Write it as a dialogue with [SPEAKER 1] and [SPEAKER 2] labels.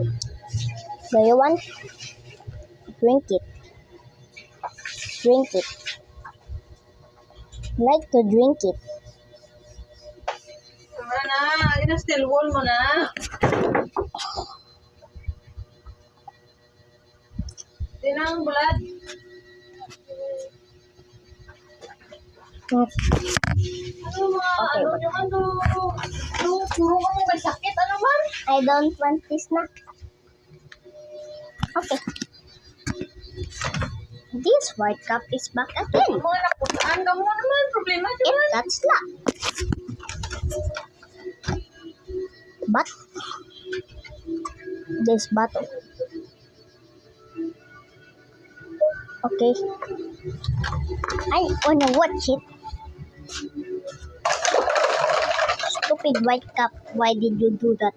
[SPEAKER 1] Do you want? Drink it. Drink it. Like to drink it.
[SPEAKER 2] Tama na, alin ang still wall mo na. Di na ang bulad. Ano mga,
[SPEAKER 1] Okay,
[SPEAKER 2] ano yung ano, puro ka mo may sakit, ano man?
[SPEAKER 1] I don't want this na. Okay. This white cup is back again.
[SPEAKER 2] Mga naputaan ka mo naman, problema
[SPEAKER 1] It
[SPEAKER 2] dyan.
[SPEAKER 1] got stuck. But this bottle. Okay. I wanna watch it. Stupid white cup, why did you do that?